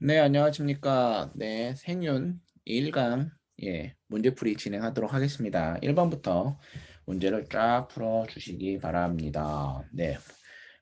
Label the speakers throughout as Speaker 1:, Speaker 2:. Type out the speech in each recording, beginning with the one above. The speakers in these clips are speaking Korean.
Speaker 1: 네, 안녕하십니까. 네, 생윤 1강 문제풀이 진행하도록 하겠습니다. 1번부터 문제를 쫙 풀어 주시기 바랍니다. 네.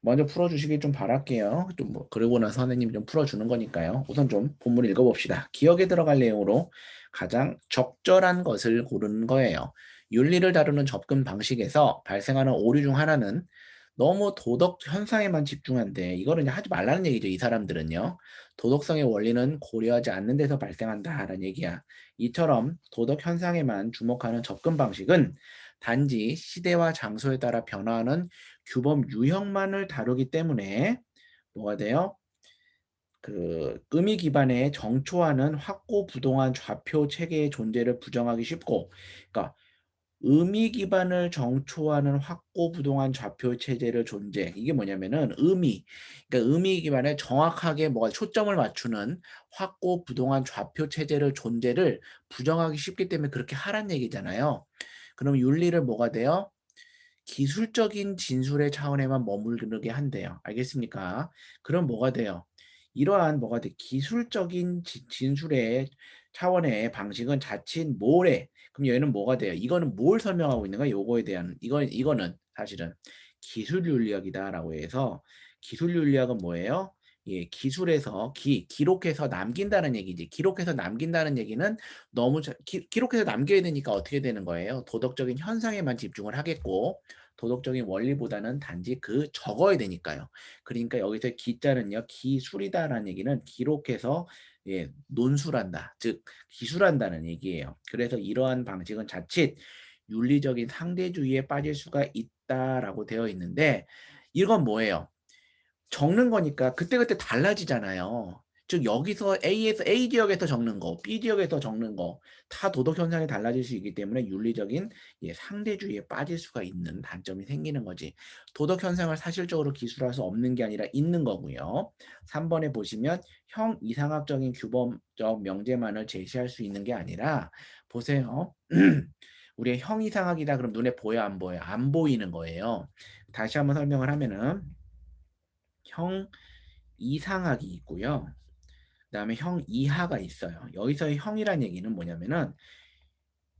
Speaker 1: 먼저 풀어 주시길 좀 바랄게요. 좀 뭐 그러고 나서 선생님이 좀 풀어 주는 거니까요. 우선 좀 본문 읽어 봅시다. 기억에 들어갈 내용으로 가장 적절한 것을 고르는 거예요. 윤리를 다루는 접근 방식에서 발생하는 오류 중 하나는 너무 도덕 현상에만 집중한대. 이거를 이제 하지 말라는 얘기죠. 이 사람들은요. 도덕성의 원리는 고려하지 않는 데서 발생한다라는 얘기야. 이처럼 도덕 현상에만 주목하는 접근 방식은 단지 시대와 장소에 따라 변화하는 규범 유형만을 다루기 때문에 뭐가 돼요? 의미 기반의 정초하는 확고부동한 좌표 체계의 존재를 부정하기 쉽고, 그러니까 의미 기반을 정초하는 확고부동한 좌표 체제를 존재. 이게 뭐냐면은 그러니까 의미 기반에 정확하게 뭐가 초점을 맞추는 확고부동한 좌표 체제를 존재를 부정하기 쉽기 때문에 그렇게 하란 얘기잖아요. 그럼 윤리를 뭐가 돼요? 기술적인 진술의 차원에만 머무르게 한대요. 알겠습니까? 그럼 뭐가 돼요? 이러한 뭐가 돼? 기술적인 진술의 차원의 방식은 자칫 뭐래? 그럼 얘는 뭐가 돼요? 이거는 뭘 설명하고 있는가? 요거에 대한 이거는 사실은 기술윤리학이다라고 해서 기술윤리학은 뭐예요? 예, 기술에서 기록해서 남긴다는 얘기지. 기록해서 남긴다는 얘기는 너무 기록해서 남겨야 되니까 어떻게 되는 거예요? 도덕적인 현상에만 집중을 하겠고 도덕적인 원리보다는 단지 적어야 되니까요. 그러니까 여기서 기자는요. 기술이다라는 얘기는 기록해서 논술한다. 즉 기술한다는 얘기예요. 그래서 이러한 방식은 자칫 윤리적인 상대주의에 빠질 수가 있다라고 되어 있는데 이건 뭐예요? 적는 거니까 그때그때 달라지잖아요. 즉 여기서 A 지역에서 적는 거, B 지역에서 적는 거 다 도덕 현상이 달라질 수 있기 때문에 윤리적인 상대주의에 빠질 수가 있는 단점이 생기는 거지. 도덕 현상을 사실적으로 기술할 수 없는 게 아니라 있는 거고요. 3번에 보시면 형 이상학적인 규범적 명제만을 제시할 수 있는 게 아니라 보세요. 우리의 형 이상학이다 그럼 눈에 보여 안 보여? 안 보이는 거예요. 다시 한번 설명을 하면은 형 이상학이 있고요. 그다음에 형 이하가 있어요. 여기서의 형이란 얘기는 뭐냐면은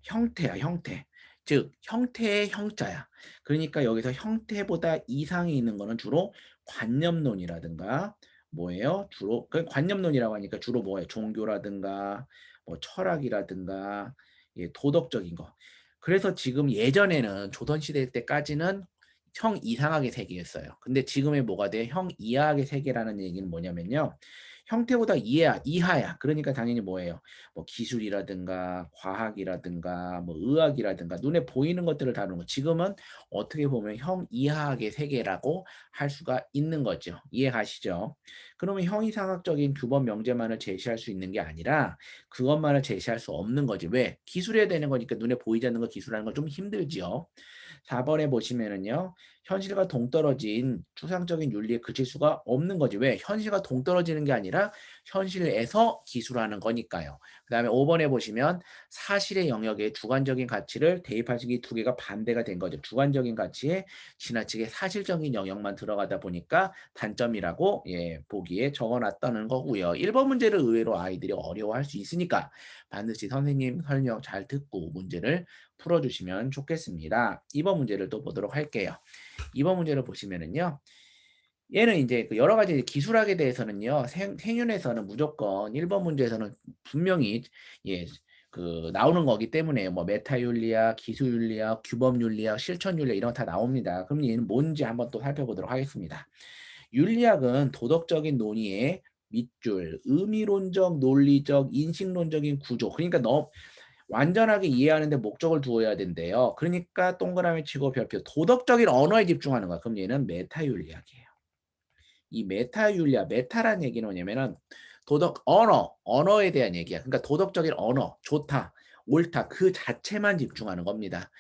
Speaker 1: 형태야, 형태. 즉 형태의 형자야. 그러니까 여기서 형태보다 이상이 있는 거는 주로 관념론이라든가 뭐예요? 주로 관념론이라고 하니까 주로 뭐예요? 종교라든가 뭐 철학이라든가 도덕적인 거. 그래서 지금 예전에는 조선시대 때까지는 형 이상학의 세계였어요. 근데 지금의 뭐가 돼? 형 이하학의 세계라는 얘기는 뭐냐면요. 형태보다 이하야. 그러니까 당연히 뭐예요? 뭐 기술이라든가 과학이라든가 뭐 의학이라든가 눈에 보이는 것들을 다루는 거. 지금은 어떻게 보면 형 이하학의 세계라고 할 수가 있는 거죠. 이해 가시죠? 그러면 형이상학적인 규범 명제만을 제시할 수 있는 게 아니라 그것만을 제시할 수 없는 거지. 왜? 기술해야 되는 거니까 눈에 보이지 않는 거 기술하는 건 좀 힘들지요. 4번에 보시면은요. 현실과 동떨어진 추상적인 윤리에 그칠 수가 없는 거지. 왜? 현실과 동떨어지는 게 아니라 현실에서 기술하는 거니까요. 그 다음에 5번에 보시면 사실의 영역에 주관적인 가치를 대입하시기 두 개가 반대가 된 거죠. 주관적인 가치에 지나치게 사실적인 영역만 들어가다 보니까 단점이라고 보기에 적어놨다는 거고요. 1번 문제를 의외로 아이들이 어려워할 수 있으니까 반드시 선생님 설명 잘 듣고 문제를 풀어주시면 좋겠습니다. 2번 문제를 또 보도록 할게요. 2번 문제를 보시면은요. 얘는 이제 여러 가지 기술학에 대해서는요. 생윤에서는 무조건 1번 문제에서는 분명히 예, 나오는 거기 때문에 뭐 메타윤리학, 기술윤리학, 규범윤리학, 실천윤리학 이런 거 다 나옵니다. 그럼 얘는 뭔지 한번 또 살펴보도록 하겠습니다. 윤리학은 도덕적인 논의의 밑줄, 의미론적, 논리적, 인식론적인 구조. 그러니까 완전하게 이해하는데 목적을 두어야 된대요. 그러니까 동그라미 치고 별표 도덕적인 언어에 집중하는 거야. 그럼 얘는 메타윤리학이에요. 이 메타윤리학, 메타란 얘기는 뭐냐면은 언어에 대한 얘기야. 그러니까 도덕적인 언어, 좋다, 옳다 그 자체만 집중하는 겁니다.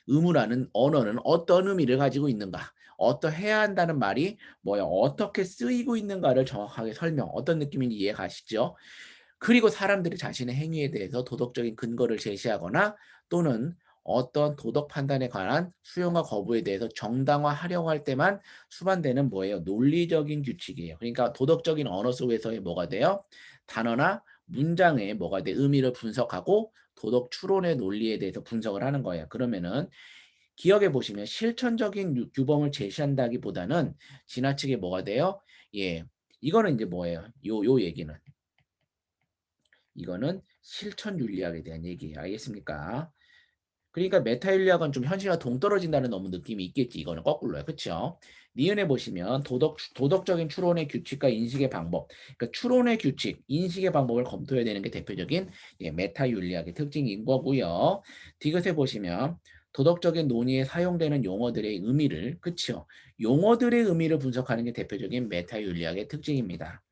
Speaker 1: 의무라는 언어는 어떤 의미를 가지고 있는가, 어떠해야 한다는 말이 뭐야, 어떻게 쓰이고 있는가를 정확하게 어떤 느낌인지 이해 가시죠? 그리고 사람들이 자신의 행위에 대해서 도덕적인 근거를 제시하거나 또는 어떤 도덕 판단에 관한 수용과 거부에 대해서 정당화하려고 할 때만 수반되는 뭐예요? 논리적인 규칙이에요. 그러니까 도덕적인 언어 속에서의 뭐가 돼요? 단어나 문장의 뭐가 돼? 의미를 분석하고 도덕 추론의 논리에 대해서 분석을 하는 거예요. 그러면은 기억해 보시면 실천적인 규범을 제시한다기보다는 지나치게 뭐가 돼요? 예. 이거는 이제 뭐예요? 요 얘기는. 이거는 실천 윤리학에 대한 얘기예요. 알겠습니까? 그러니까 메타 윤리학은 좀 현실과 동떨어진다는 너무 느낌이 있겠지. 이거는 거꾸로요. 그렇죠? 니은에 보시면 도덕적인 추론의 규칙과 인식의 방법. 그러니까 추론의 규칙, 인식의 방법을 검토해야 되는 게 대표적인 메타 윤리학의 특징인 거고요. 디귿에 보시면 도덕적인 논의에 사용되는 용어들의 의미를 그렇죠? 용어들의 의미를 분석하는 게 대표적인 메타 윤리학의 특징입니다.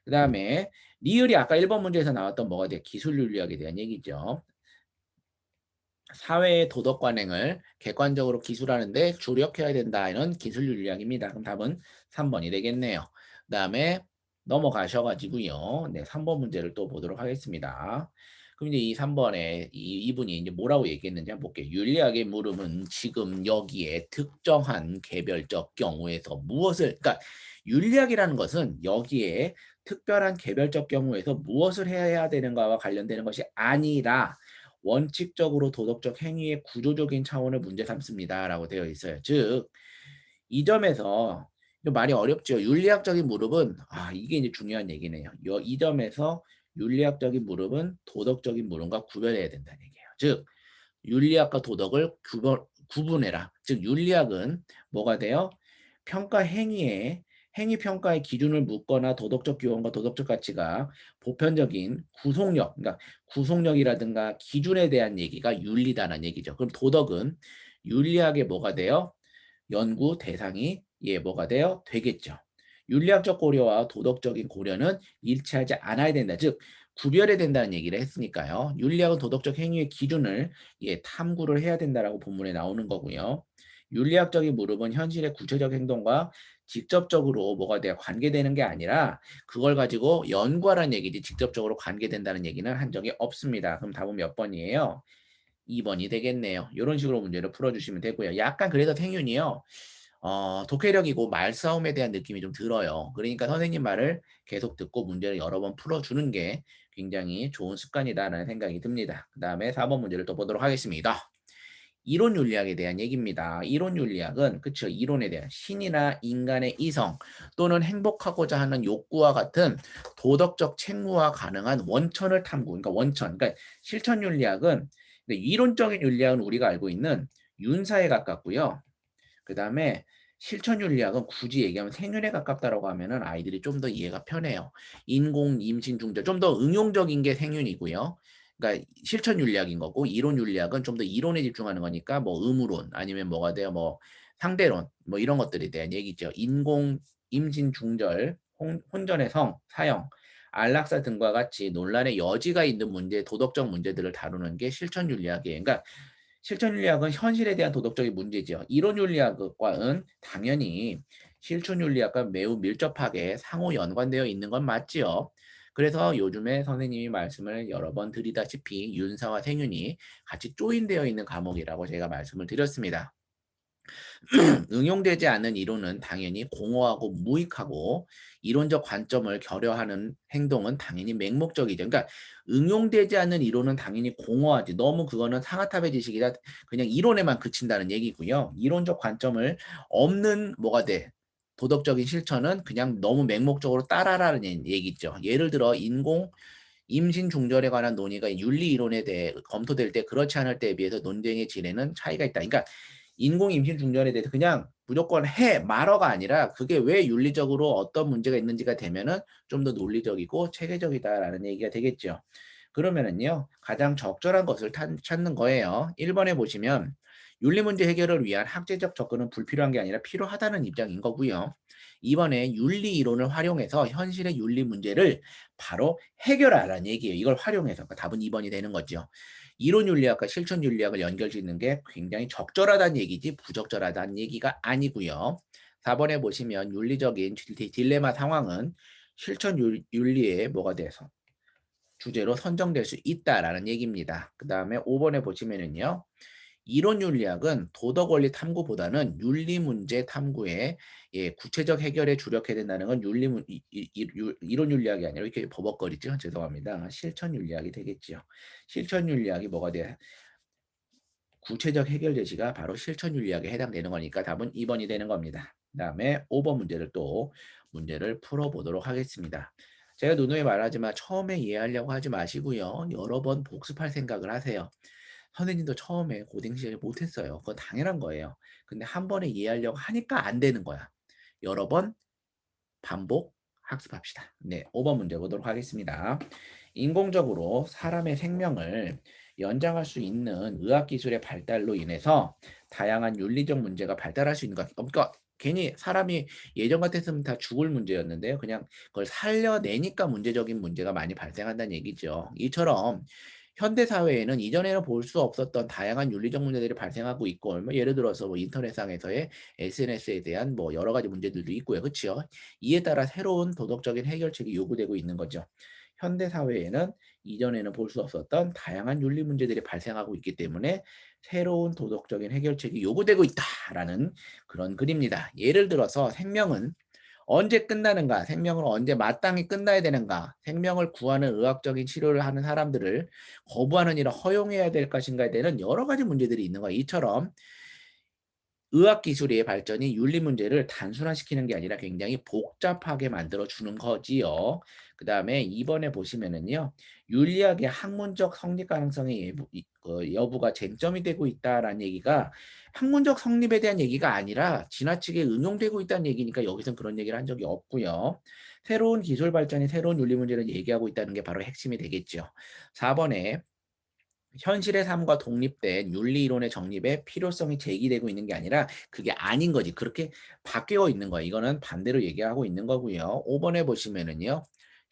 Speaker 1: 그다음에 리을이 아까 1번 문제에서 나왔던 뭐가 돼? 기술 윤리학에 대한 얘기죠. 사회의 도덕 관행을 객관적으로 기술하는데 조력해야 된다. 이런 기술 윤리학입니다. 그럼 답은 3번이 되겠네요. 그다음에 넘어가셔가지고요. 네, 3번 문제를 또 보도록 하겠습니다. 그럼 이제 이 3번에 이분이 이제 뭐라고 얘기했는지 한번 볼게요. 윤리학의 물음은 지금 여기에 특정한 개별적 경우에서 무엇을, 그러니까 윤리학이라는 것은 여기에 특별한 개별적 경우에서 무엇을 해야 되는가와 관련되는 것이 아니라 원칙적으로 도덕적 행위의 구조적인 차원을 문제 삼습니다라고 되어 있어요. 즉, 이 점에서 말이 어렵죠. 윤리학적인 무릎은 이게 이제 중요한 얘기네요. 이 점에서 윤리학적인 무릎은 도덕적인 무릎과 구별해야 된다는 얘기예요. 즉, 윤리학과 도덕을 구분해라. 즉, 윤리학은 뭐가 돼요? 평가 행위에 행위 평가의 기준을 묻거나 도덕적 교훈과 도덕적 가치가 보편적인 구속력, 그러니까 구속력이라든가 기준에 대한 얘기가 윤리다는 얘기죠. 그럼 도덕은 윤리학의 뭐가 돼요? 연구 대상이 뭐가 돼요? 되겠죠. 윤리학적 고려와 도덕적인 고려는 일치하지 않아야 된다. 즉 구별해야 된다는 얘기를 했으니까요. 윤리학은 도덕적 행위의 기준을 탐구를 해야 된다라고 본문에 나오는 거고요. 윤리학적인 무릎은 현실의 구체적 행동과 직접적으로 뭐가 돼요? 관계되는 게 아니라 그걸 가지고 연구하라는 얘기지 직접적으로 관계된다는 얘기는 한 적이 없습니다. 그럼 답은 몇 번이에요? 2번이 되겠네요. 이런 식으로 문제를 풀어주시면 되고요. 약간 그래서 생윤이요. 독해력이고 말싸움에 대한 느낌이 좀 들어요. 그러니까 선생님 말을 계속 듣고 문제를 여러 번 풀어주는 게 굉장히 좋은 습관이다라는 생각이 듭니다. 그 다음에 4번 문제를 또 보도록 하겠습니다. 이론 윤리학에 대한 얘기입니다. 이론 윤리학은 그쵸 이론에 대한 신이나 인간의 이성 또는 행복하고자 하는 욕구와 같은 도덕적 책무와 가능한 원천을 탐구. 그러니까 원천. 그러니까 실천 윤리학은 이론적인 윤리학은 우리가 알고 있는 윤사에 가깝고요. 그 다음에 실천 윤리학은 굳이 얘기하면 생윤에 가깝다라고 하면은 아이들이 좀 더 이해가 편해요. 인공, 임신, 중절 좀 더 응용적인 게 생윤이고요. 그러니까 실천 윤리학인 거고 이론 윤리학은 좀 더 이론에 집중하는 거니까 뭐 의무론 아니면 뭐가 돼요 뭐 상대론 뭐 이런 것들에 대한 얘기죠. 인공, 임신, 중절, 혼전의 성, 사형, 안락사 등과 같이 논란의 여지가 있는 문제, 도덕적 문제들을 다루는 게 실천 윤리학이에요. 그러니까 실천 윤리학은 현실에 대한 도덕적인 문제죠. 이론 윤리학과는 당연히 실천 윤리학과 매우 밀접하게 상호 연관되어 있는 건 맞지요. 그래서 요즘에 선생님이 말씀을 여러 번 드리다시피 윤사와 생윤이 같이 조인되어 있는 과목이라고 제가 말씀을 드렸습니다. 응용되지 않는 이론은 당연히 공허하고 무익하고 이론적 관점을 결여하는 행동은 당연히 맹목적이죠. 그러니까 응용되지 않는 이론은 당연히 공허하지. 너무 그거는 상아탑의 지식이라 그냥 이론에만 그친다는 얘기고요. 이론적 관점을 없는 뭐가 돼? 도덕적인 실천은 그냥 너무 맹목적으로 따라라는 얘기죠. 예를 들어 인공 임신 중절에 관한 논의가 윤리 이론에 대해 검토될 때 그렇지 않을 때에 비해서 논쟁의 질에는 차이가 있다. 그러니까 인공 임신 중절에 대해서 그냥 무조건 해 말어가 아니라 그게 왜 윤리적으로 어떤 문제가 있는지가 되면은 좀 더 논리적이고 체계적이다라는 얘기가 되겠죠. 그러면은요 가장 적절한 것을 찾는 거예요. 1번에 보시면 윤리 문제 해결을 위한 학제적 접근은 불필요한 게 아니라 필요하다는 입장인 거고요. 2번에 윤리 이론을 활용해서 현실의 윤리 문제를 바로 해결하라는 얘기예요. 이걸 활용해서 답은 2번이 되는 거죠. 이론 윤리학과 실천 윤리학을 연결짓는 게 굉장히 적절하다는 얘기지 부적절하다는 얘기가 아니고요. 4번에 보시면 윤리적인 딜레마 상황은 실천 윤리에 뭐가 돼서 주제로 선정될 수 있다라는 얘기입니다. 그 다음에 5번에 보시면은요. 이론 윤리학은 도덕 원리 탐구보다는 윤리 문제 탐구에 구체적 해결에 주력해야 된다는 건 이론 윤리학이 아니라 이렇게 버벅거리죠. 죄송합니다. 실천 윤리학이 되겠죠. 실천 윤리학이 뭐가 돼? 구체적 해결 제시가 바로 실천 윤리학에 해당되는 거니까 답은 2번이 되는 겁니다. 그다음에 5번 문제를 풀어보도록 하겠습니다. 제가 누누이 말하지만 처음에 이해하려고 하지 마시고요. 여러 번 복습할 생각을 하세요. 선생님도 처음에 고딩 시절에 못했어요. 그건 당연한 거예요. 근데 한 번에 이해하려고 하니까 안 되는 거야. 여러 번 반복 학습합시다. 네, 5번 문제 보도록 하겠습니다. 인공적으로 사람의 생명을 연장할 수 있는 의학기술의 발달로 인해서 다양한 윤리적 문제가 발달할 수 있는 것. 그러니까 괜히 사람이 예전 같았으면 다 죽을 문제였는데요. 그냥 그걸 살려내니까 문제적인 문제가 많이 발생한다는 얘기죠. 이처럼 현대 사회에는 이전에는 볼 수 없었던 다양한 윤리적 문제들이 발생하고 있고, 뭐 예를 들어서 뭐 인터넷상에서의 SNS에 대한 뭐 여러 가지 문제들도 있고요. 그렇죠? 이에 따라 새로운 도덕적인 해결책이 요구되고 있는 거죠. 현대 사회에는 이전에는 볼 수 없었던 다양한 윤리 문제들이 발생하고 있기 때문에 새로운 도덕적인 해결책이 요구되고 있다라는 그런 글입니다. 예를 들어서 생명은 언제 끝나는가? 생명을 언제 마땅히 끝나야 되는가? 생명을 구하는 의학적인 치료를 하는 사람들을 거부하는 일을 허용해야 될 것인가에 대한 여러 가지 문제들이 있는 거예요. 이처럼 의학 기술의 발전이 윤리 문제를 단순화시키는 게 아니라 굉장히 복잡하게 만들어 주는 거지요. 그다음에 2번에 보시면은요. 윤리학의 학문적 성립 가능성의 여부가 쟁점이 되고 있다라는 얘기가 학문적 성립에 대한 얘기가 아니라 지나치게 응용되고 있다는 얘기니까 여기선 그런 얘기를 한 적이 없고요. 새로운 기술 발전이 새로운 윤리 문제를 얘기하고 있다는 게 바로 핵심이 되겠죠. 4번에 현실의 삶과 독립된 윤리 이론의 정립에 필요성이 제기되고 있는 게 아니라 그게 아닌 거지. 그렇게 바뀌어 있는 거야. 이거는 반대로 얘기하고 있는 거고요. 5번에 보시면은요.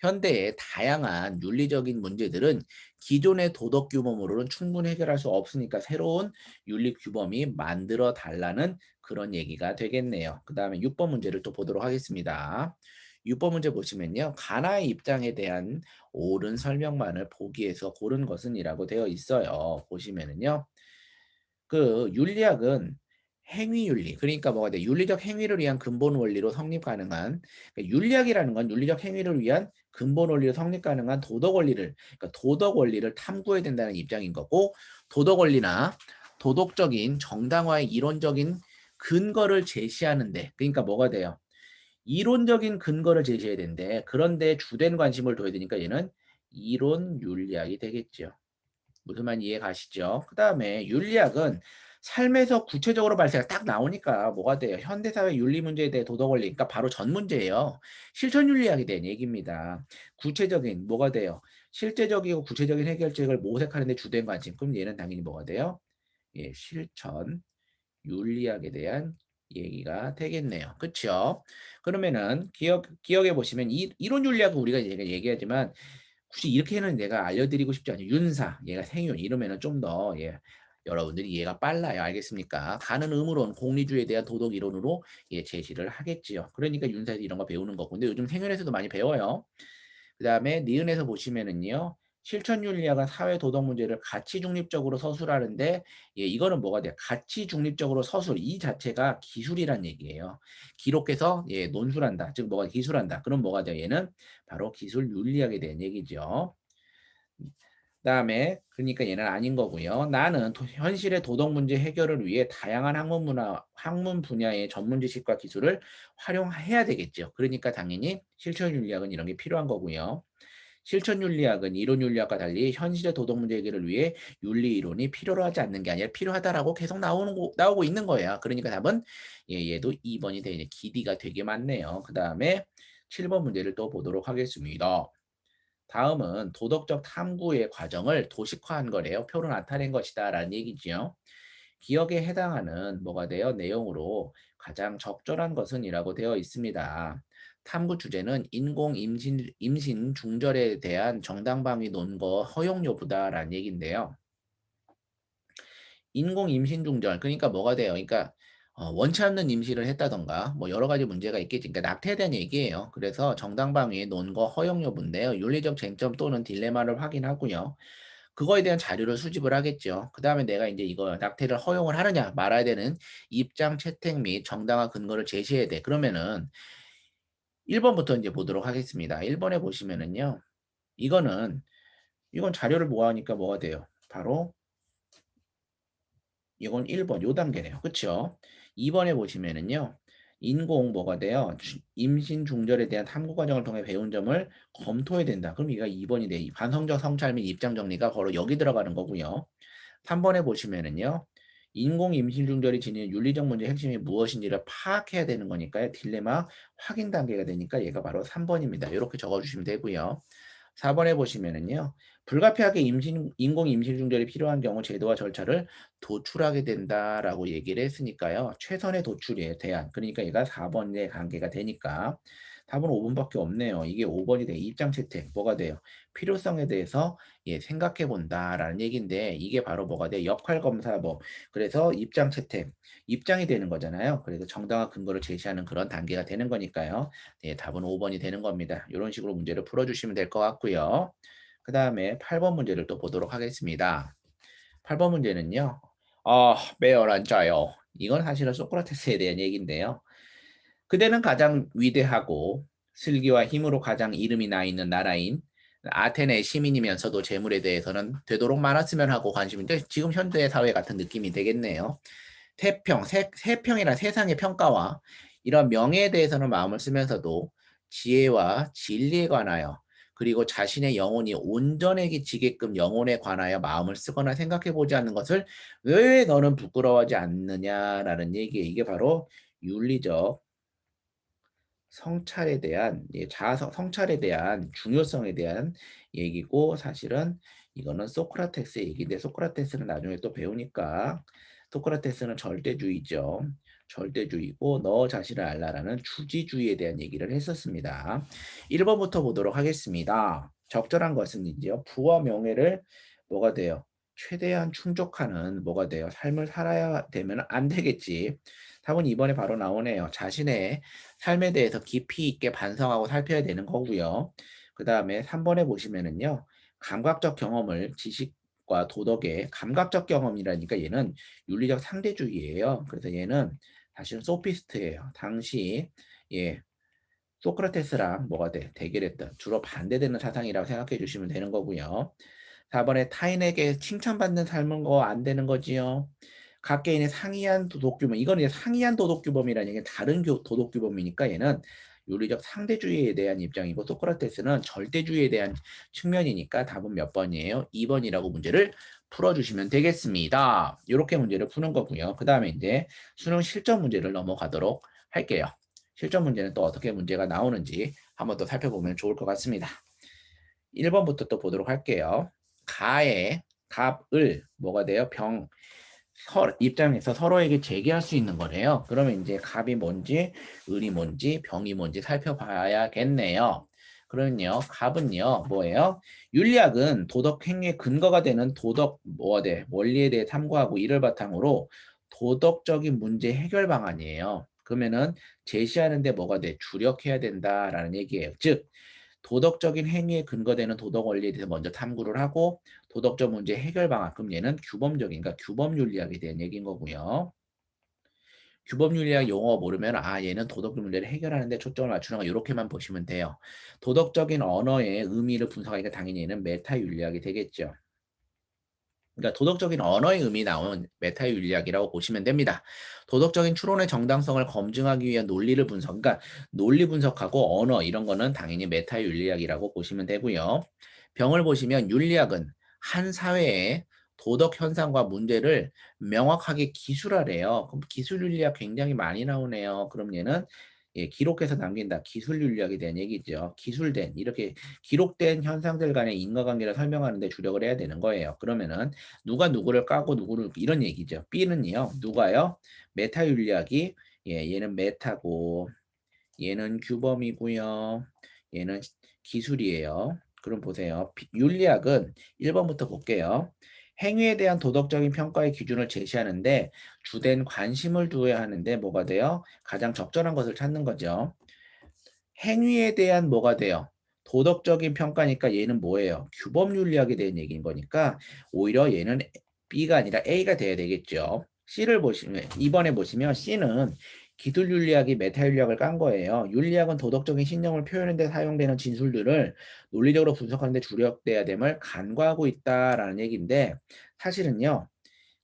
Speaker 1: 현대의 다양한 윤리적인 문제들은 기존의 도덕 규범으로는 충분히 해결할 수 없으니까 새로운 윤리 규범이 만들어 달라는 그런 얘기가 되겠네요. 그다음에 6번 문제를 또 보도록 하겠습니다. 6번 문제 보시면요. 가나의 입장에 대한 옳은 설명만을 보기에서 고른 것은이라고 되어 있어요. 보시면은요. 그 윤리학은 행위윤리, 그러니까 뭐가 돼? 윤리적 행위를 위한 근본 원리로 성립 가능한, 그러니까 윤리학이라는 건 윤리적 행위를 위한 근본 원리로 성립 가능한 도덕 원리를, 그러니까 도덕 원리를 탐구해야 된다는 입장인 거고, 도덕 원리나 도덕적인 정당화의 이론적인 근거를 제시하는데, 그러니까 뭐가 돼요? 이론적인 근거를 제시해야 되는데 그런데 주된 관심을 둬야 되니까 얘는 이론 윤리학이 되겠죠. 무슨 말 이해 가시죠? 그다음에 윤리학은 삶에서 구체적으로 발생 딱 나오니까 뭐가 돼요? 현대사회 윤리 문제에 대해 도덕 원리, 그러니까 바로 전 문제예요. 실천 윤리학에 대한 얘기입니다. 구체적인 뭐가 돼요? 실제적이고 구체적인 해결책을 모색하는 데 주된 관심. 그럼 얘는 당연히 뭐가 돼요? 예, 실천 윤리학에 대한 얘기가 되겠네요. 그렇죠? 그러면은 기억해 보시면 이론 윤리학은 우리가 얘기하지만 굳이 이렇게는 내가 알려드리고 싶지 않아요. 윤사, 얘가 생윤 이러면은 좀 더 여러분들이 이해가 빨라요. 알겠습니까? 가는 의무론, 공리주의에 대한 도덕 이론으로 제시를 하겠지요. 그러니까 윤사에서 이런 거 배우는 거고. 근데 요즘 생윤에서도 많이 배워요. 그다음에 니은에서 보시면은요. 실천 윤리학은 사회 도덕 문제를 가치 중립적으로 서술하는데 이거는 뭐가 돼요? 가치 중립적으로 서술 이 자체가 기술이란 얘기예요. 기록해서 논술한다. 즉 뭐가 기술한다. 그럼 뭐가 돼요? 얘는 바로 기술 윤리학에 대한 얘기죠. 그다음에 그러니까 얘는 아닌 거고요. 나는 현실의 도덕 문제 해결을 위해 다양한 학문 분야의 전문 지식과 기술을 활용해야 되겠죠. 그러니까 당연히 실천 윤리학은 이런 게 필요한 거고요. 실천 윤리학은 이론 윤리학과 달리 현실의 도덕 문제 해결을 위해 윤리 이론이 필요로 하지 않는 게 아니라 필요하다라고 계속 나오고 있는 거예요. 그러니까 답은 얘도 2번이 되네. 기디가 되게 많네요. 그다음에 7번 문제를 또 보도록 하겠습니다. 다음은 도덕적 탐구의 과정을 도식화한 거래요. 표로 나타낸 것이다라는 얘기지요. 기억에 해당하는 뭐가 돼요? 내용으로 가장 적절한 것은이라고 되어 있습니다. 탐구 주제는 인공 임신 중절에 대한 정당방위 논거 허용 여부다라는 얘기인데요. 인공 임신 중절 그러니까 뭐가 돼요? 그러니까 원치 않는 임신을 했다던가 뭐 여러 가지 문제가 있겠지. 그러니까 낙태에 대한 얘기예요. 그래서 정당방위 논거 허용 여부인데요. 윤리적 쟁점 또는 딜레마를 확인하고요. 그거에 대한 자료를 수집을 하겠죠. 그다음에 내가 이제 이거 낙태를 허용을 하느냐 말아야 되는 입장 채택 및 정당한 근거를 제시해야 돼. 그러면은 1번부터 이제 보도록 하겠습니다. 1번에 보시면은요. 이거는 이건 자료를 모아니까 뭐가 돼요? 바로 이건 1번 요 단계네요. 그쵸? 2번에 보시면은요. 인공 뭐가 돼요? 임신 중절에 대한 탐구 과정을 통해 배운 점을 검토해야 된다. 그럼 이가 2번이 돼. 이 반성적 성찰 및 입장 정리가 바로 여기 들어가는 거고요. 3번에 보시면은요. 인공 임신 중절이 지니는 윤리적 문제의 핵심이 무엇인지를 파악해야 되는 거니까요. 딜레마 확인 단계가 되니까 얘가 바로 3번입니다. 이렇게 적어주시면 되고요. 4번에 보시면은요. 불가피하게 인공 임신 중절이 필요한 경우 제도와 절차를 도출하게 된다라고 얘기를 했으니까요. 최선의 도출에 대한 그러니까 얘가 4번의 관계가 되니까 답은 5번밖에 없네요. 이게 5번이 돼. 입장 채택 뭐가 돼요? 필요성에 대해서 생각해 본다라는 얘기인데 이게 바로 뭐가 돼? 역할 검사 뭐 그래서 입장 채택 입장이 되는 거잖아요. 그래서 정당한 근거를 제시하는 그런 단계가 되는 거니까요. 네, 답은 5번이 되는 겁니다. 이런 식으로 문제를 풀어주시면 될 것 같고요. 그 다음에 8번 문제를 또 보도록 하겠습니다. 8번 문제는요. 매열 앉아요. 이건 사실은 소크라테스에 대한 얘기인데요. 그대는 가장 위대하고 슬기와 힘으로 가장 이름이 나 있는 나라인 아테네 시민이면서도 재물에 대해서는 되도록 많았으면 하고 관심인데 지금 현대 사회 같은 느낌이 되겠네요. 세평이란 세상의 평가와 이런 명예에 대해서는 마음을 쓰면서도 지혜와 진리에 관하여 그리고 자신의 영혼이 온전해지게끔 영혼에 관하여 마음을 쓰거나 생각해 보지 않는 것을 왜 너는 부끄러워하지 않느냐라는 얘기에 이게 바로 윤리적 성찰에 대한 성찰에 대한 중요성에 대한 얘기고 사실은 이거는 소크라테스 얘기인데 소크라테스는 나중에 또 배우니까 소크라테스는 절대주의죠. 절대주의고 너 자신을 알라라는 주지주의에 대한 얘기를 했었습니다. 1번부터 보도록 하겠습니다. 적절한 것은 이제요. 부와 명예를 뭐가 돼요? 최대한 충족하는 뭐가 돼요? 삶을 살아야 되면 안 되겠지. 답은 2번에 바로 나오네요. 자신의 삶에 대해서 깊이 있게 반성하고 살펴야 되는 거고요. 그 다음에 3번에 보시면은요. 감각적 경험을 지식과 도덕의 감각적 경험이라니까 얘는 윤리적 상대주의예요. 그래서 얘는 사실은 소피스트예요. 당시 예, 소크라테스랑 뭐가 돼? 대결했던 주로 반대되는 사상이라고 생각해 주시면 되는 거고요. 4번에 타인에게 칭찬받는 삶은 거 안 되는 거지요. 각 개인의 상이한 도덕규범 이거는 이제 상이한 도덕규범이라는 게 다른 도덕규범이니까 얘는 윤리적 상대주의에 대한 입장이고 소크라테스는 절대주의에 대한 측면이니까 답은 몇 번이에요? 2번이라고 문제를 풀어주시면 되겠습니다. 이렇게 문제를 푸는 거고요. 그 다음에 이제 수능 실전 문제를 넘어가도록 할게요. 실전 문제는 또 어떻게 문제가 나오는지 한번 더 살펴보면 좋을 것 같습니다. 1번부터 또 보도록 할게요. 가의 갑을 뭐가 돼요? 입장에서 서로에게 제기할 수 있는 거래요. 그러면 이제 갑이 뭔지, 을이 뭔지, 병이 뭔지 살펴봐야겠네요. 그러면요, 갑은요, 뭐예요? 윤리학은 도덕 행위의 근거가 되는 도덕 뭐가 돼? 원리에 대해 탐구하고 이를 바탕으로 도덕적인 문제 해결 방안이에요. 그러면은 제시하는데 뭐가 돼? 주력해야 된다라는 얘기예요. 즉, 도덕적인 행위에 근거되는 도덕 원리에 대해서 먼저 탐구를 하고 도덕적 문제 해결 방안. 그럼 얘는 규범적인, 그러니까 규범 윤리학에 대한 얘기인 거고요. 규범 윤리학 용어 모르면 얘는 도덕적 문제를 해결하는데 초점을 맞추는 거 이렇게만 보시면 돼요. 도덕적인 언어의 의미를 분석하니까 당연히 얘는 메타 윤리학이 되겠죠. 그러니까 도덕적인 언어의 의미 나오는 메타 윤리학이라고 보시면 됩니다. 도덕적인 추론의 정당성을 검증하기 위한 논리를 분석, 그러니까 논리 분석하고 언어 이런 거는 당연히 메타 윤리학이라고 보시면 되고요. 병을 보시면 윤리학은 한 사회의 도덕 현상과 문제를 명확하게 기술하래요. 그럼 기술 윤리학 굉장히 많이 나오네요. 그럼 얘는 기록해서 남긴다. 기술 윤리학에 대한 얘기죠. 기술된 이렇게 기록된 현상들 간의 인과관계를 설명하는 데 주력을 해야 되는 거예요. 그러면은 누가 누구를 까고 누구를 이런 얘기죠. B는요. 누가요? 메타 윤리학이 얘는 메타고 얘는 규범이고요. 얘는 기술이에요. 그럼 보세요. 윤리학은 1번부터 볼게요. 행위에 대한 도덕적인 평가의 기준을 제시하는데 주된 관심을 두어야 하는데 뭐가 돼요? 가장 적절한 것을 찾는 거죠. 행위에 대한 뭐가 돼요? 도덕적인 평가니까 얘는 뭐예요? 규범윤리학에 대한 얘기인 거니까 오히려 얘는 B가 아니라 A가 돼야 되겠죠. C를 보시면 이번에 보시면 C는 기술윤리학이 메타윤리학을 깐 거예요. 윤리학은 도덕적인 신념을 표현하는 데 사용되는 진술들을 논리적으로 분석하는 데 주력돼야 됨을 간과하고 있다라는 얘기인데 사실은요.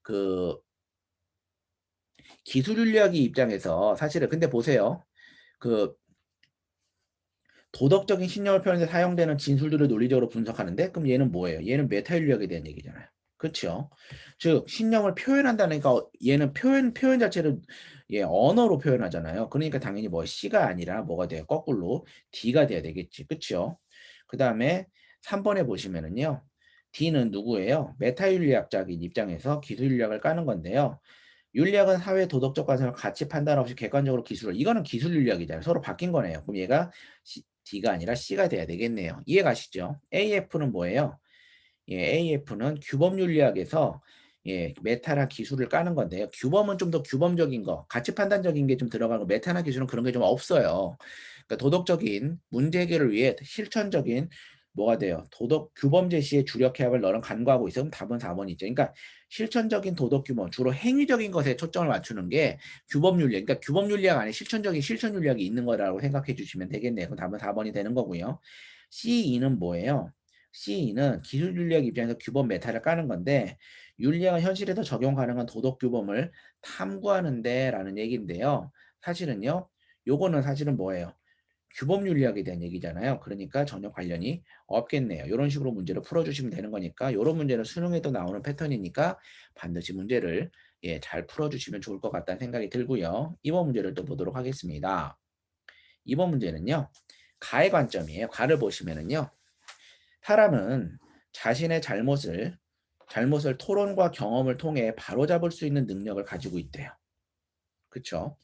Speaker 1: 그 기술윤리학의 입장에서 사실은 근데 보세요. 그 도덕적인 신념을 표현하는 데 사용되는 진술들을 논리적으로 분석하는데 그럼 얘는 뭐예요? 얘는 메타윤리학에 대한 얘기잖아요. 그렇죠? 즉 신념을 표현한다니까 얘는 표현 자체를 언어로 표현하잖아요. 그러니까 당연히 뭐 C가 아니라 뭐가 돼요? 거꾸로 D가 돼야 되겠지. 그렇죠? 그다음에 3번에 보시면은요. D는 누구예요? 메타윤리학자인 입장에서 기술윤리학을 까는 건데요. 윤리학은 사회 도덕적 관점을 가치 판단 없이 객관적으로 기술을 이거는 기술 윤리학이잖아요. 서로 바뀐 거네요. 그럼 얘가 D가 아니라 C가 돼야 되겠네요. 이해 가시죠? AF는 뭐예요? AF는 규범 윤리학에서 메타나 기술을 까는 건데요. 규범은 좀 더 규범적인 거, 가치 판단적인 게 좀 들어가고 메타나 기술은 그런 게 좀 없어요. 그러니까 도덕적인 문제 해결을 위해 실천적인 뭐가 돼요? 도덕 규범 제시에 주력해야 할 너는 간과하고 있어. 그럼 답은 4번이죠. 그러니까 실천적인 도덕 규범, 주로 행위적인 것에 초점을 맞추는 게 규범 윤리. 그러니까 규범 윤리학 안에 실천적인 실천 윤리학이 있는 거라고 생각해 주시면 되겠네요. 그럼 답은 4번이 되는 거고요. C2는 뭐예요? C2는 기술 윤리학 입장에서 규범 메타를 까는 건데 윤리학은 현실에서 적용 가능한 도덕 규범을 탐구하는데 라는 얘기인데요. 사실은요. 요거는 사실은 뭐예요? 규범 윤리학에 대한 얘기잖아요. 그러니까 전혀 관련이 없겠네요. 이런 식으로 문제를 풀어주시면 되는 거니까 이런 문제는 수능에도 나오는 패턴이니까 반드시 문제를 잘 풀어주시면 좋을 것 같다는 생각이 들고요. 이번 문제를 또 보도록 하겠습니다. 이번 문제는요. 가의 관점이에요. 가를 보시면은요. 사람은 자신의 잘못을 토론과 경험을 통해 바로잡을 수 있는 능력을 가지고 있대요. 그렇죠?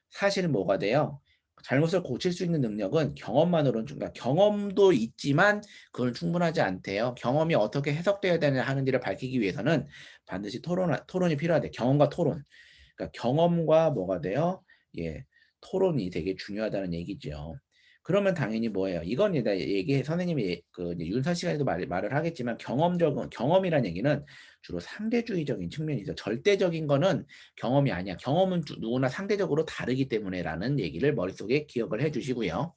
Speaker 1: 사실은 뭐가 돼요? 잘못을 고칠 수 있는 능력은 경험만으로는 그러니까 경험도 있지만 그건 충분하지 않대요. 경험이 어떻게 해석되어야 하는지를 밝히기 위해서는 반드시 토론이 필요하대. 경험과 토론. 그러니까 경험과 뭐가 돼요? 토론이 되게 중요하다는 얘기죠. 그러면 당연히 뭐예요? 이건 이제 선생님이 그 이제 윤서 시간에도 말을 하겠지만 경험이란 얘기는 주로 상대주의적인 측면이죠. 절대적인 거는 경험이 아니야. 경험은 누구나 상대적으로 다르기 때문에라는 얘기를 머릿속에 기억을 해주시고요.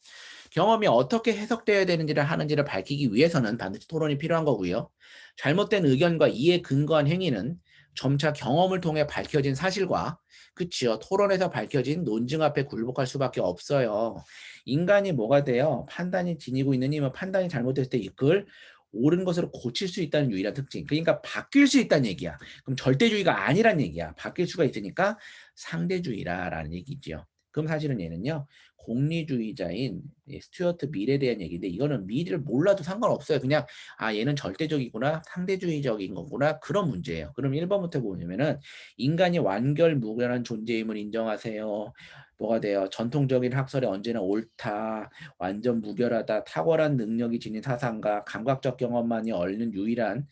Speaker 1: 경험이 어떻게 해석되어야 되는지를 하는지를 밝히기 위해서는 반드시 토론이 필요한 거고요. 잘못된 의견과 이에 근거한 행위는 점차 경험을 통해 밝혀진 사실과 그치요. 토론에서 밝혀진 논증 앞에 굴복할 수밖에 없어요. 인간이 뭐가 돼요? 판단이 지니고 있는 힘은 판단이 잘못됐을 때 이걸 옳은 것으로 고칠 수 있다는 유일한 특징. 그러니까 바뀔 수 있다는 얘기야. 그럼 절대주의가 아니란 얘기야. 바뀔 수가 있으니까 상대주의라는 얘기죠. 그럼 사실은 얘는요. 공리주의자인 스튜어트 밀에 대한 얘기인데 이거는 밀을 몰라도 상관없어요. 그냥 얘는 절대적이구나 상대주의적인 거구나 그런 문제예요. 그럼 1번부터 보면은 인간이 완결무결한 존재임을 인정하세요. 뭐가 돼요? 전통적인 학설이 언제나 옳다, 완전 무결하다, 탁월한 능력이 지닌 사상가, 감각적 경험만이 얻는 유일한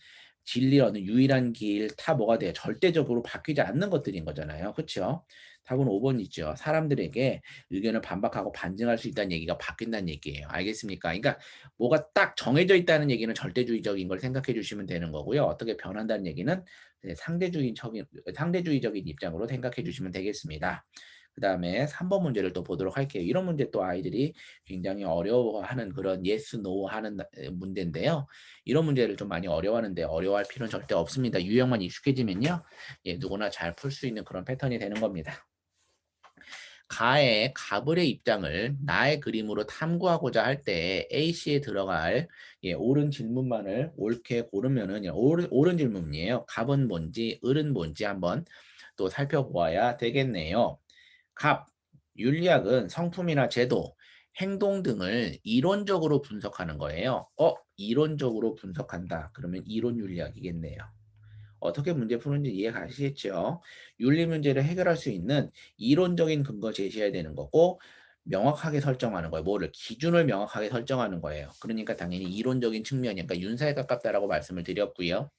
Speaker 1: 진리 얻는 유일한 길, 다 뭐가 돼요? 절대적으로 바뀌지 않는 것들인 거잖아요. 그렇죠? 답은 5번이죠. 사람들에게 의견을 반박하고 반증할 수 있다는 얘기가 바뀐다는 얘기예요. 알겠습니까? 그러니까 뭐가 딱 정해져 있다는 얘기는 절대주의적인 걸 생각해 주시면 되는 거고요. 어떻게 변한다는 얘기는 상대주의적인 입장으로 생각해 주시면 되겠습니다. 그 다음에 3번 문제를 또 보도록 할게요. 이런 문제 또 아이들이 굉장히 어려워하는 그런 yes, no 하는 문제인데요. 이런 문제를 좀 많이 어려워하는데 어려워할 필요는 절대 없습니다. 유형만 익숙해지면요. 누구나 잘 풀 수 있는 그런 패턴이 되는 겁니다. 가의 가불의 입장을 나의 그림으로 탐구하고자 할 때 A씨에 들어갈 옳은 질문만을 옳게 고르면은 옳은 질문이에요. 갑은 뭔지 을은 뭔지 한번 또 살펴보아야 되겠네요. 갑, 윤리학은 성품이나 제도, 행동 등을 이론적으로 분석하는 거예요. 이론적으로 분석한다. 그러면 이론 윤리학이겠네요. 어떻게 문제 푸는지 이해 가시겠죠? 윤리 문제를 해결할 수 있는 이론적인 근거 제시해야 되는 거고 명확하게 설정하는 거예요. 뭐를 기준을 명확하게 설정하는 거예요. 그러니까 당연히 이론적인 측면이니까 윤사에 가깝다라고 말씀을 드렸고요.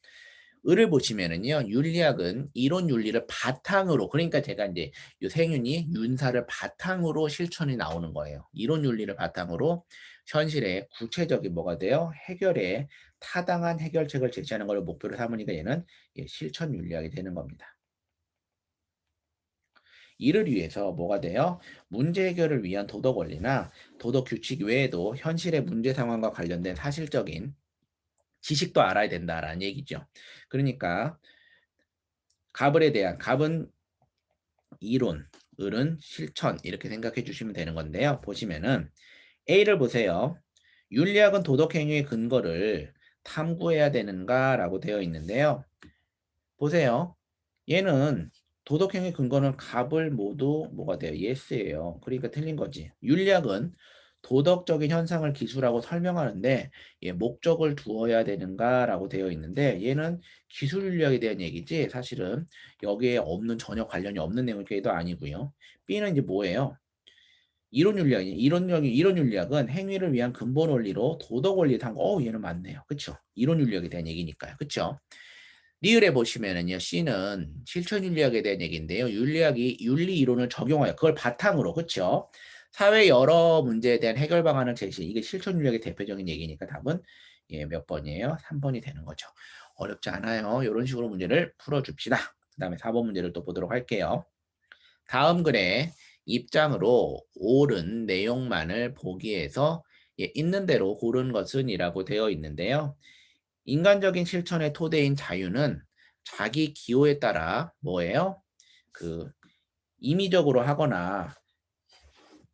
Speaker 1: 을을 보시면은요. 윤리학은 이론 윤리를 바탕으로 그러니까 제가 이제 요 생윤이 윤사를 바탕으로 실천이 나오는 거예요. 이론 윤리를 바탕으로 현실의 구체적인 뭐가 돼요? 해결에 타당한 해결책을 제시하는 걸 목표로 삼으니까 얘는 실천 윤리학이 되는 겁니다. 이를 위해서 뭐가 돼요? 문제 해결을 위한 도덕 원리나 도덕 규칙 외에도 현실의 문제 상황과 관련된 사실적인 지식도 알아야 된다라는 얘기죠. 그러니까 갑은 이론, 을은 실천 이렇게 생각해 주시면 되는 건데요. 보시면은 A를 보세요. 윤리학은 도덕 행위의 근거를 탐구해야 되는가라고 되어 있는데요. 보세요. 얘는 도덕행위 근거는 갑을 모두 뭐가 돼요? yes예요. 그러니까 틀린 거지. 윤리학은 도덕적인 현상을 기술하고 설명하는데 목적을 두어야 되는가라고 되어 있는데 얘는 기술 윤리학에 대한 얘기지 사실은 여기에 없는 전혀 관련이 없는 내용도 아니고요. B는 이제 뭐예요? 이론 윤리학은 행위를 위한 근본 원리로 도덕 원리에 얘는 맞네요. 그쵸? 이론 윤리학에 대한 얘기니까요. 그쵸? 리을에 보시면은요, C는 실천 윤리학에 대한 얘기인데요. 윤리학이 윤리 이론을 적용하여 그걸 바탕으로, 그쵸? 사회 여러 문제에 대한 해결 방안을 제시. 이게 실천 윤리학의 대표적인 얘기니까 답은 몇 번이에요? 3번이 되는 거죠. 어렵지 않아요. 이런 식으로 문제를 풀어줍시다. 그 다음에 4번 문제를 또 보도록 할게요. 다음 글에 입장으로 옳은 내용만을 보기에서 있는 대로 고른 것은 이라고 되어 있는데요. 인간적인 실천의 토대인 자유는 자기 기호에 따라 뭐예요? 그 임의적으로 하거나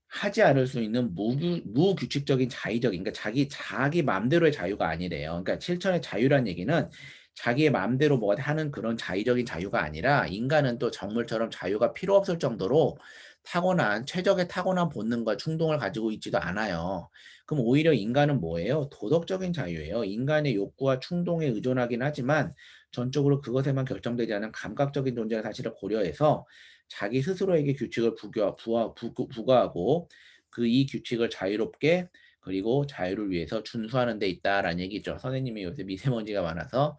Speaker 1: 하지 않을 수 있는 무규칙적인 자의적인 그러니까 자기 마음대로의 자유가 아니래요. 그러니까 실천의 자유란 얘기는 자기의 마음대로 뭐가 하는 그런 자의적인 자유가 아니라 인간은 또 정물처럼 자유가 필요 없을 정도로 최적의 타고난 본능과 충동을 가지고 있지도 않아요. 그럼 오히려 인간은 뭐예요? 도덕적인 자유예요. 인간의 욕구와 충동에 의존하긴 하지만 전적으로 그것에만 결정되지 않은 감각적인 존재를 사실을 고려해서 자기 스스로에게 규칙을 부과하고 그 이 규칙을 자유롭게 그리고 자유를 위해서 준수하는 데 있다라는 얘기죠. 선생님이 요새 미세먼지가 많아서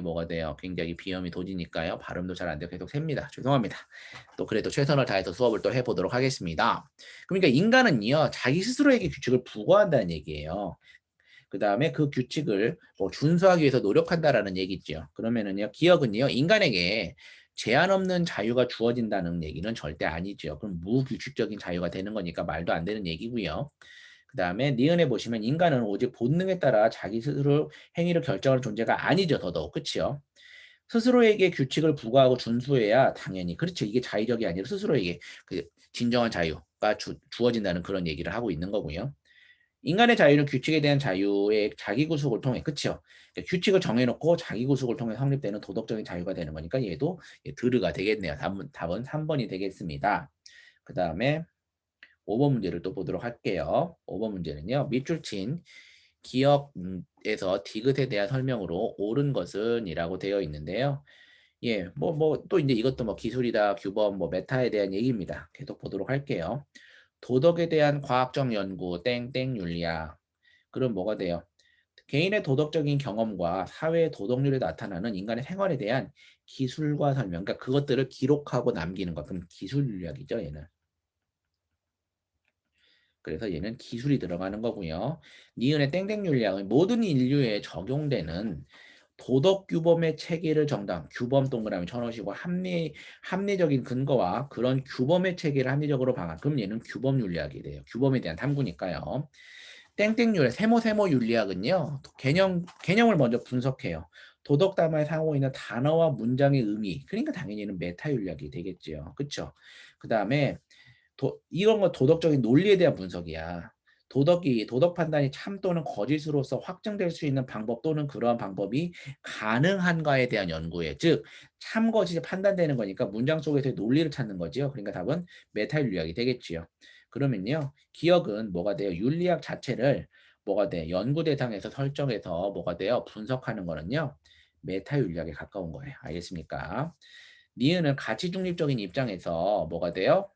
Speaker 1: 뭐가 돼요? 굉장히 비염이 도지니까요. 발음도 잘 안 돼요. 계속 셉니다. 죄송합니다. 또 그래도 최선을 다해서 수업을 또 해보도록 하겠습니다. 그러니까 인간은요. 자기 스스로에게 규칙을 부과한다는 얘기예요. 그 다음에 그 규칙을 뭐 준수하기 위해서 노력한다라는 얘기죠. 그러면은요, 기억은요, 인간에게 제한 없는 자유가 주어진다는 얘기는 절대 아니죠. 그럼 무규칙적인 자유가 되는 거니까 말도 안 되는 얘기고요. 그 다음에 니은에 보시면 인간은 오직 본능에 따라 자기 스스로 행위를 결정하는 존재가 아니죠. 더더욱. 그치요? 스스로에게 규칙을 부과하고 준수해야 당연히 그렇죠. 이게 자의적이 아니라 스스로에게 그 진정한 자유가 주어진다는 그런 얘기를 하고 있는 거고요. 인간의 자유는 규칙에 대한 자유의 자기 구속을 통해 그쵸? 그러니까 규칙을 정해놓고 자기 구속을 통해 성립되는 도덕적인 자유가 되는 거니까 얘도 드르가 되겠네요. 답은 3번이 되겠습니다. 그 다음에 5번 문제를 또 보도록 할게요. 5번 문제는요. 밑줄 친 기억에서 디귿에 대한 설명으로 옳은 것은 이라고 되어 있는데요. 또 이제 이것도 뭐 기술이다, 규범, 뭐 메타에 대한 얘기입니다. 계속 보도록 할게요. 도덕에 대한 과학적 연구, 땡땡 윤리학. 그럼 뭐가 돼요? 개인의 도덕적인 경험과 사회의 도덕률에 나타나는 인간의 생활에 대한 기술과 설명. 그러니까 그것들을 기록하고 남기는 것. 그럼 기술 윤리학이죠, 얘는. 그래서 얘는 기술이 들어가는 거고요. 니은의 땡땡 윤리학은 모든 인류에 적용되는 도덕 규범의 체계를 규범 동그라미 쳐놓으시고 합리적인 근거와 그런 규범의 체계를 합리적으로 그럼 얘는 규범 윤리학이 돼요. 규범에 대한 탐구니까요. 땡땡 세모 윤리학은요. 개념을 먼저 분석해요. 도덕 담화에 상호 있는 단어와 문장의 의미. 그러니까 당연히 얘는 메타 윤리학이 되겠죠. 그렇죠? 그다음에 이런 건 도덕적인 논리에 대한 분석이야. 도덕 판단이 참 또는 거짓으로서 확정될 수 있는 방법 또는 그러한 방법이 가능한가에 대한 연구에 즉 참 거짓이 판단되는 거니까 문장 속에서의 논리를 찾는 거지요. 그러니까 답은 메타 윤리학이 되겠지요. 그러면요. 기억은 뭐가 돼요? 윤리학 자체를 뭐가 돼? 연구 대상에서 설정해서 뭐가 돼요? 분석하는 거는요. 메타 윤리학에 가까운 거예요. 알겠습니까? 니은은 가치 중립적인 입장에서 뭐가 돼요?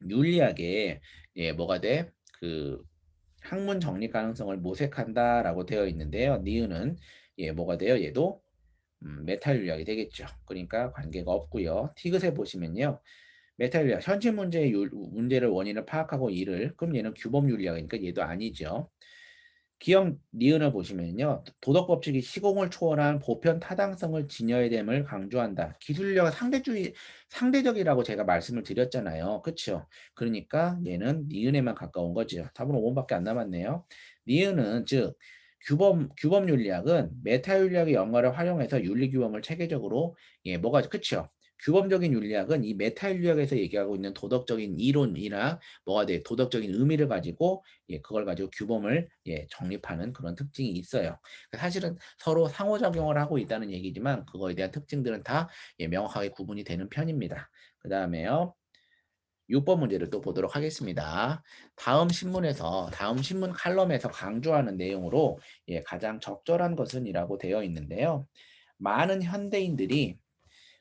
Speaker 1: 윤리학에 뭐가 돼? 그 학문 정립 가능성을 모색한다라고 되어 있는데요. 니은은 뭐가 돼요? 얘도 메타 윤리학이 되겠죠. 그러니까 관계가 없고요. 티귿에 보시면요. 메타윤리학 현실 문제를 원인을 파악하고 이를 그럼 얘는 규범윤리학이니까 얘도 아니죠. 기억 니은을 보시면요. 도덕 법칙이 시공을 초월한 보편 타당성을 지녀야 됨을 강조한다. 기술력은 상대적이라고 제가 말씀을 드렸잖아요. 그렇죠? 그러니까 얘는 니은에만 가까운 거죠. 답은 5번밖에 안 남았네요. 니은은 즉 규범 윤리학은 메타 윤리학의 연관을 활용해서 윤리 규범을 체계적으로 뭐가 그렇죠? 규범적인 윤리학은 이 메타 윤리학에서 얘기하고 있는 도덕적인 이론이나 뭐가 돼 도덕적인 의미를 가지고 그걸 가지고 규범을 정립하는 그런 특징이 있어요. 사실은 서로 상호작용을 하고 있다는 얘기지만 그거에 대한 특징들은 다 명확하게 구분이 되는 편입니다. 그 다음에요. 6번 문제를 또 보도록 하겠습니다. 다음 신문 칼럼에서 강조하는 내용으로 가장 적절한 것은 이라고 되어 있는데요. 많은 현대인들이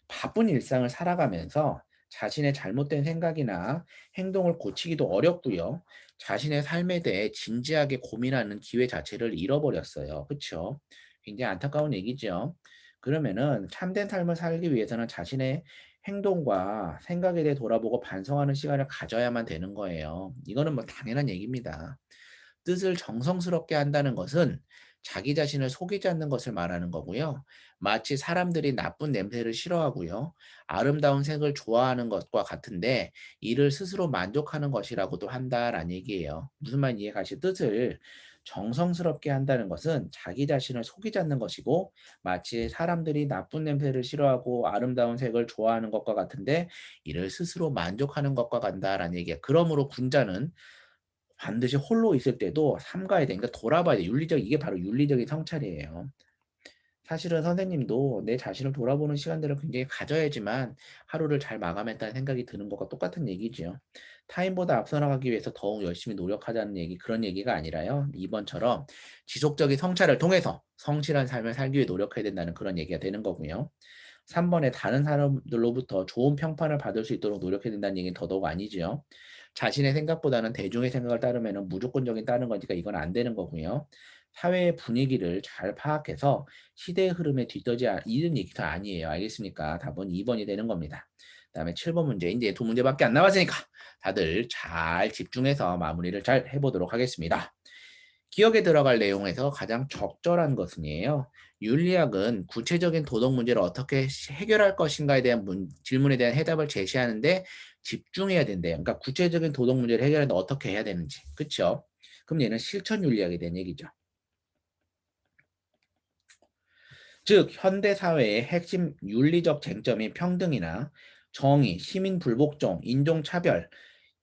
Speaker 1: 바쁜 일상을 살아가면서 자신의 잘못된 생각이나 행동을 고치기도 어렵고요. 자신의 삶에 대해 진지하게 고민하는 기회 자체를 잃어버렸어요. 그렇죠? 굉장히 안타까운 얘기죠. 그러면은 참된 삶을 살기 위해서는 자신의 행동과 생각에 대해 돌아보고 반성하는 시간을 가져야만 되는 거예요. 이거는 뭐 당연한 얘기입니다. 뜻을 정성스럽게 한다는 것은 자기 자신을 속이지 않는 것을 말하는 거고요. 마치 사람들이 나쁜 냄새를 싫어하고요. 아름다운 색을 좋아하는 것과 같은데 이를 스스로 만족하는 것이라고도 한다라는 얘기예요. 무슨 말 이해가시 뜻을 정성스럽게 한다는 것은 자기 자신을 속이지 않는 것이고 마치 사람들이 나쁜 냄새를 싫어하고 아름다운 색을 좋아하는 것과 같은데 이를 스스로 만족하는 것과 같다라는 얘기야. 그러므로 군자는 반드시 홀로 있을 때도 삼가야 되니까 돌아봐야 돼. 이게 바로 윤리적인 성찰이에요. 사실은 선생님도 내 자신을 돌아보는 시간들을 굉장히 가져야지만 하루를 잘 마감했다는 생각이 드는 것과 똑같은 얘기죠. 타인보다 앞서 나가기 위해서 더욱 열심히 노력하자는 얘기, 그런 얘기가 아니라요. 2번처럼 지속적인 성찰을 통해서 성실한 삶을 살기 위해 노력해야 된다는 그런 얘기가 되는 거고요. 3번에 다른 사람들로부터 좋은 평판을 받을 수 있도록 노력해야 된다는 얘기는 더더욱 아니지요. 자신의 생각보다는 대중의 생각을 따르면 무조건적인 따르는 거니까 이건 안 되는 거고요. 사회의 분위기를 잘 파악해서 시대의 흐름에 뒤처지 이런 얘기가 아니에요. 알겠습니까? 답은 2번이 되는 겁니다. 그다음에 7번 문제 이제 두 문제밖에 안 남았으니까 다들 잘 집중해서 마무리를 잘 해보도록 하겠습니다. 기억에 들어갈 내용에서 가장 적절한 것은이에요. 윤리학은 구체적인 도덕 문제를 어떻게 해결할 것인가에 대한 질문에 대한 해답을 제시하는데 집중해야 된대요. 그러니까 구체적인 도덕 문제를 해결하는데 어떻게 해야 되는지. 그렇죠? 그럼 얘는 실천 윤리학에 대한 얘기죠. 즉 현대 사회의 핵심 윤리적 쟁점인 평등이나 정의, 시민 불복종, 인종차별,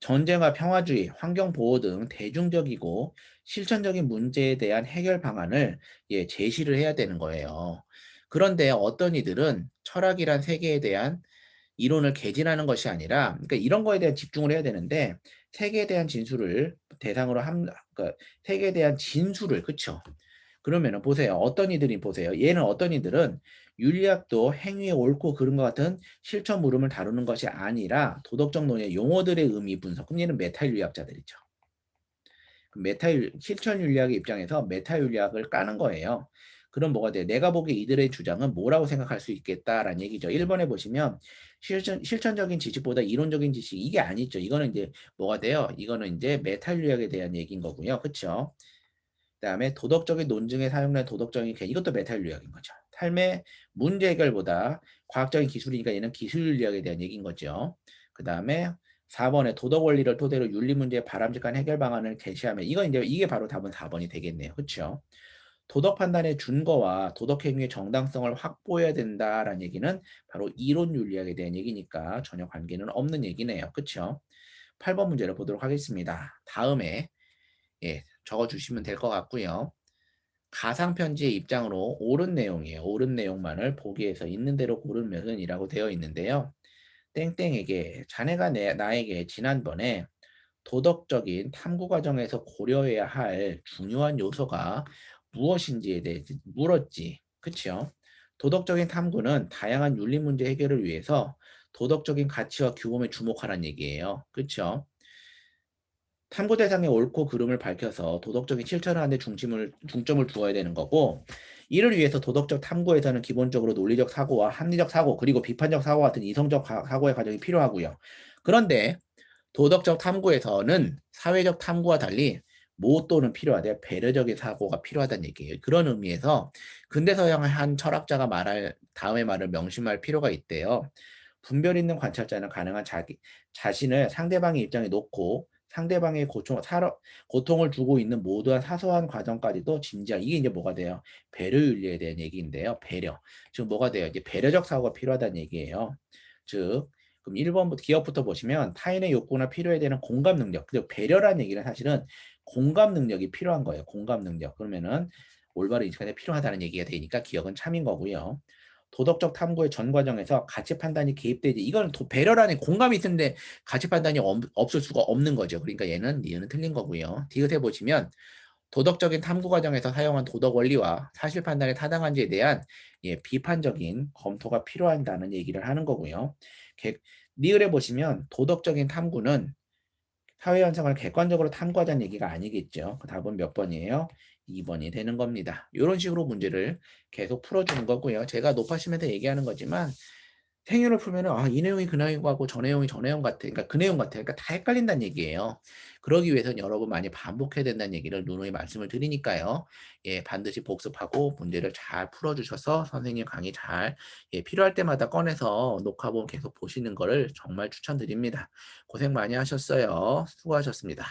Speaker 1: 전쟁과 평화주의, 환경보호 등 대중적이고 실천적인 문제에 대한 해결 방안을 제시를 해야 되는 거예요. 그런데 어떤 이들은 철학이란 세계에 대한 이론을 개진하는 것이 아니라 그러니까 이런 거에 대한 집중을 해야 되는데 세계에 대한 진술을 대상으로 그러니까 세계에 대한 진술을 그쵸? 그러면은 보세요. 어떤 이들이 보세요. 얘는 어떤 이들은 윤리학도 행위의 옳고 그른 것 같은 실천 물음을 다루는 것이 아니라 도덕적 논의 용어들의 의미 분석. 그럼 얘는 메타윤리학자들이죠. 실천 윤리학의 입장에서 메타윤리학을 까는 거예요. 그럼 뭐가 돼? 내가 보기에 이들의 주장은 뭐라고 생각할 수 있겠다라는 얘기죠. 1번에 보시면 실천적인 지식보다 이론적인 지식 이게 아니죠. 이거는 이제 뭐가 돼요? 이거는 이제 메타윤리학에 대한 얘기인 거고요. 그렇죠? 그다음에 도덕적인 논증에 사용된 도덕적인 개념 이것도 메타윤리학인 거죠. 삶의 문제 해결보다 과학적인 기술이니까 얘는 기술윤리학에 대한 얘기인 거죠. 그다음에 4번에 도덕 원리를 토대로 윤리 문제의 바람직한 해결 방안을 제시하면 이게 바로 답은 4번이 되겠네요. 그렇죠? 도덕 판단의 준거와 도덕 행위의 정당성을 확보해야 된다라는 얘기는 바로 이론 윤리학에 대한 얘기니까 전혀 관계는 없는 얘기네요. 그렇죠? 8번 문제를 보도록 하겠습니다. 다음에 적어 주시면 될 것 같고요. 가상편지의 입장으로 옳은 내용이에요. 옳은 내용만을 보기에서 있는 대로 고르면은 이라고 되어 있는데요. 땡땡에게 자네가 나에게 지난번에 도덕적인 탐구 과정에서 고려해야 할 중요한 요소가 무엇인지에 대해 물었지. 그쵸? 도덕적인 탐구는 다양한 윤리 문제 해결을 위해서 도덕적인 가치와 규범에 주목하라는 얘기예요. 그쵸? 탐구 대상의 옳고 그름을 밝혀서 도덕적인 실천을 하는 데 중점을 두어야 되는 거고 이를 위해서 도덕적 탐구에서는 기본적으로 논리적 사고와 합리적 사고 그리고 비판적 사고 같은 이성적 사고의 과정이 필요하고요. 그런데 도덕적 탐구에서는 사회적 탐구와 달리 모또는 필요하되 배려적인 사고가 필요하다는 얘기예요. 그런 의미에서 근대 서양의 한 철학자가 말할 다음의 말을 명심할 필요가 있대요. 분별 있는 관찰자는 가능한 자기 자신을 상대방의 입장에 놓고 상대방의 고통을 주고 있는 모두한 사소한 과정까지도 진지한 이게 이제 뭐가 돼요? 배려윤리에 대한 얘기인데요. 배려. 즉 뭐가 돼요? 이제 배려적 사고가 필요하다는 얘기예요. 즉 그럼 1번부터 기업부터 보시면 타인의 욕구나 필요에 대한 공감 능력. 그리고 배려라는 얘기는 사실은 공감 능력이 필요한 거예요. 공감 능력. 그러면은 올바른 인식이 필요하다는 얘기가 되니까 기억은 참인 거고요. 도덕적 탐구의 전 과정에서 가치 판단이 개입되지. 이거는 배려라는 공감이 있는데 가치 판단이 없을 수가 없는 거죠. 그러니까 니은은 틀린 거고요. 디귿에 보시면 도덕적인 탐구 과정에서 사용한 도덕 원리와 사실 판단이 타당한지에 대한 비판적인 검토가 필요하다는 얘기를 하는 거고요. 리을에 보시면 도덕적인 탐구는 사회 현상을 객관적으로 탐구하자는 얘기가 아니겠죠. 그 답은 몇 번이에요? 2번이 되는 겁니다. 이런 식으로 문제를 계속 풀어주는 거고요. 제가 높아시면서 얘기하는 거지만 생일을 풀면은 이 내용이 그 내용하고 저 내용이 저 내용 같아. 그러니까 그 내용 같아. 그러니까 다 헷갈린다는 얘기예요. 그러기 위해서는 여러분 많이 반복해야 된다는 얘기를 누누이 말씀을 드리니까요. 예, 반드시 복습하고 문제를 잘 풀어주셔서 선생님 강의 잘 필요할 때마다 꺼내서 녹화본 계속 보시는 거를 정말 추천드립니다. 고생 많이 하셨어요. 수고하셨습니다.